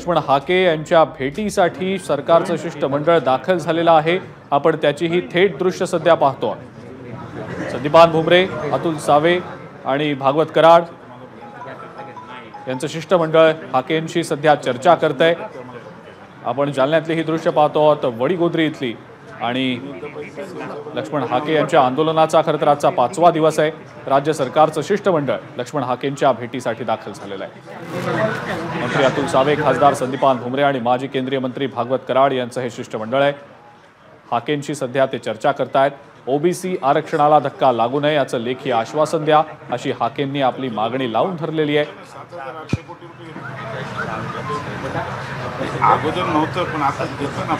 लक्ष्मण हाके यांच्या भेटीसाठी सरकारचं शिष्टमंडळ दाखल झालेलं आहे। आपण त्याचीही थेट दृश्य सध्या पाहतो। संदीपान भुमरे, अतुल सावे आणि भागवत कराड यांचं शिष्टमंडळ हाकेंशी सध्या चर्चा करतंय। आपण जालन्यातली ही दृश्य पाहतो आहोत, वडीगोद्री इथली। आणि लक्ष्मण हाके यांच्या आंदोलनाचा खरं तर आजचा 5वा दिवस आहे। राज्य सरकारचं शिष्टमंडळ लक्ष्मण हाकेंच्या भेटीसाठी दाखल झालेलं आहे। मंत्री अतुल सावे, खासदार संदीपान भुमरे आणि माजी केंद्रीय मंत्री भागवत कराड यांचं हे शिष्टमंडळ आहे। हाकेंशी सध्या ते चर्चा करतायत। ओबीसी आरक्षणाला धक्का लागू नये याचं लेखी आश्वासन द्या, अशी हाकेंनी आपली मागणी लावून धरलेली आहे। अगोदर नव्हतं पण आता घेतलं ना।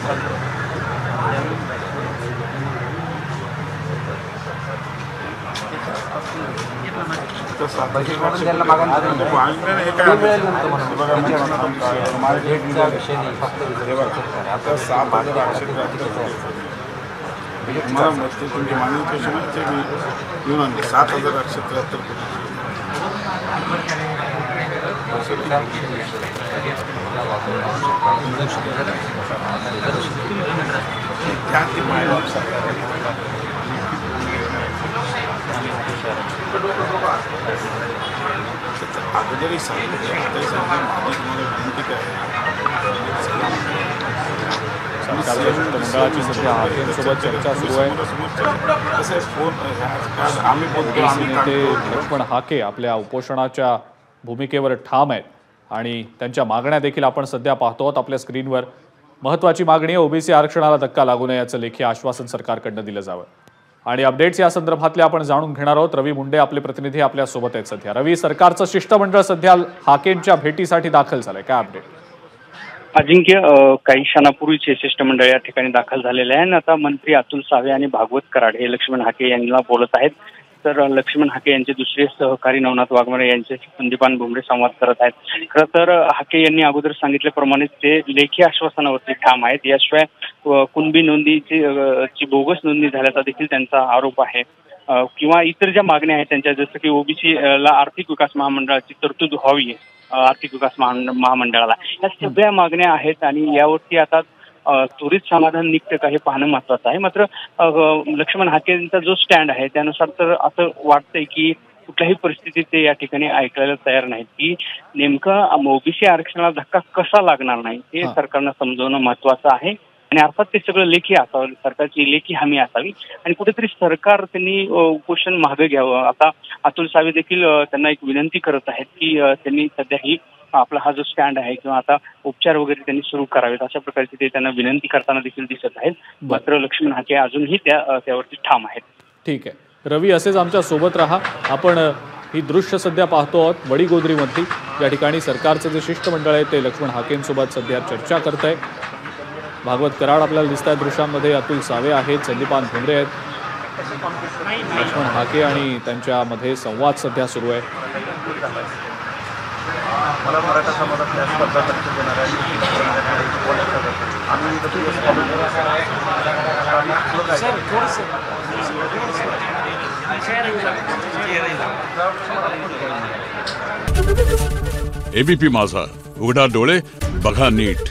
तुमची मागणी कशी घेऊन आणली 7,873 अगोदरही सांगितलं मंडळाची सध्या हाकेंसोबत चर्चा सुरू आहे। नेते लक्ष्मण हाके आपल्या उपोषणाच्या भूमिकेवर ठाम आहेत आणि त्यांच्या मागण्या देखील आपण सध्या पाहतो आहोत आपल्या स्क्रीनवर। महत्त्वाची मागणी आहे ओबीसी आरक्षणाला धक्का लागू नये याचं लेखी आश्वासन सरकारकडनं दिलं जावं। आणि अपडेट्स या संदर्भातले आपण जाणून घेणार आहोत। रवी मुंडे आपले प्रतिनिधी आपल्या सोबत आहेत सध्या। रवी, सरकारचं शिष्टमंडळ सध्या हाकेंच्या भेटीसाठी दाखल झालंय, काय अपडेट? अजिंक्य, काही क्षणापूर्वीचे शिष्टमंडळ या ठिकाणी दाखल झालेले आहे आणि आता मंत्री अतुल सावे आणि भागवत कराड हे लक्ष्मण हाके यांना बोलत आहेत। तर लक्ष्मण हाके यांचे दुसरे सहकारी नवनाथ वाघमारे यांच्याशी संदीपान भुमरे संवाद करत आहेत। खरं तर हाके यांनी अगोदर सांगितल्याप्रमाणे ते लेखी आश्वासनावरती ठाम आहेत। याशिवाय कुणबी नोंदीची बोगस नोंदणी झाल्याचा देखील त्यांचा आरोप आहे। किंवा इतर ज्या मागण्या आहेत त्यांच्या, जसं की ओबीसी ला आर्थिक विकास महामंडळाची तरतूद व्हावी आर्थिक विकास महामंडळाला, या सगळ्या मागण्या आहेत आणि यावरती आता त्वरित समाधान निघतं का हे पाहणं महत्वाचं आहे। मात्र लक्ष्मण हाकेंचा जो स्टँड आहे त्यानुसार तर असं वाटतंय की कुठल्याही परिस्थितीत ते या ठिकाणी ऐकायला तयार नाहीत की नेमकं ओबीसी आरक्षणाला धक्का कसा लागणार नाही हे सरकारनं समजवणं महत्वाचं आहे। आणि अर्थात ते सगळं लेखी असावं, सरकारची लेखी हमी असावी आणि कुठेतरी सरकार त्यांनी उपोषण मागे घ्यावं। आता अतुल सावे देखील त्यांना एक विनंती करत आहेत की त्यांनी सध्या ही आपला हा जो स्टँड आहे किंवा आता उपचार वगैरे त्यांनी सुरू करावेत, अशा प्रकारची ते त्यांना विनंती करताना देखील दिसत आहेत। मात्र लक्ष्मण हाके अजूनही त्यावरती ठाम आहेत। ठीक आहे रवी, असेच आमच्या सोबत राहा। आपण ही दृश्य सध्या पाहतो आहोत वडीगोद्रीमधली, या ठिकाणी सरकारचं जे शिष्टमंडळ आहे ते लक्ष्मण हाकेंसोबत सध्या चर्चा करत आहे। भागवत कराड आपल्याला दिसत आहेत दृश्यांमध्ये, अतुल सावे आहेत, संदीपान भुमरे आहेत, लक्ष्मण हाके आणि त्यांच्यामध्ये संवाद सध्या सुरू आहे। एबीपी माझा, उघडा डोळे बघा नीट।